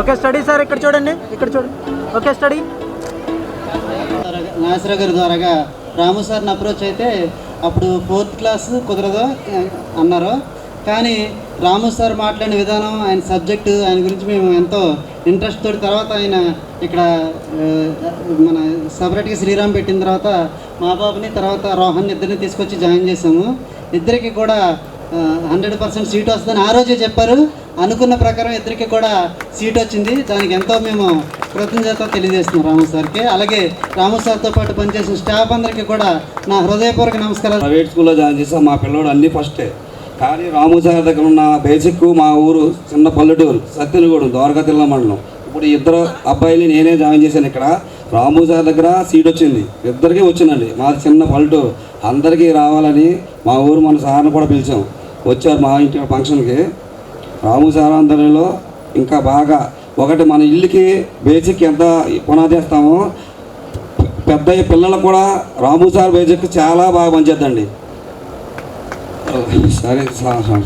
Okay study sir, ఇక్కడ చూడండి, ఇక్కడ చూడండి. Okay study. నాగేశ్వర గారి ద్వారాగా రాము సార్ని అప్రోచ్ అయితే అప్పుడు 4th క్లాస్ కుదరదు అన్నారు. కానీ రాము సార్ మాట్లాడిన విధానం, ఆయన సబ్జెక్టు, ఆయన గురించి మేము ఎంతో ఇంట్రెస్ట్ తోటి తర్వాత ఆయన ఇక్కడ మన సపరేట్గా శ్రీరామ్ పెట్టిన తర్వాత మా బాబుని తర్వాత రోహన్ ఇద్దరిని తీసుకొచ్చి జాయిన్ చేసాము. ఇద్దరికి కూడా 100% సీట్ వస్తుందని ఆ రోజే చెప్పారు. అనుకున్న ప్రకారం ఇద్దరికి కూడా సీట్ వచ్చింది. దానికి ఎంతో మేము కృతజ్ఞత తెలియజేస్తున్నాం రాము సార్కి. అలాగే రాము సార్తో పాటు పనిచేసిన స్టాఫ్ అందరికీ కూడా నా హృదయపూర్వక నమస్కారాలు. ప్రైవేట్ స్కూల్లో జాయిన్ చేసాం. మా పిల్లవాడు అన్నీ ఫస్టే. కానీ రాము సార్ దగ్గర ఉన్న బేసిక్ మా ఊరు చిన్న పల్లెటూరు సత్యనగూడెం, ద్వారకా తిరుమల మండలం. ఇప్పుడు ఇద్దరు అబ్బాయిని నేనే జాయిన్ చేశాను ఇక్కడ. రాము సార్ దగ్గర సీట్ వచ్చింది, ఇద్దరికీ వచ్చిందండి. మాది చిన్న పల్లెటూరు, అందరికీ రావాలని మా ఊరు మన సార్ని కూడా పిలిచాం. వచ్చారు మా ఇంటి ఫంక్షన్కి. రాము సార్ అందరిలో ఇంకా బాగా ఒకటి మన ఇల్లుకి బేసిక్ ఎంత పునాదేస్తామో పెద్ద పిల్లలకు కూడా రాము సార్ బేసిక్ చాలా బాగా పనిచేద్దండి. సరే సార్.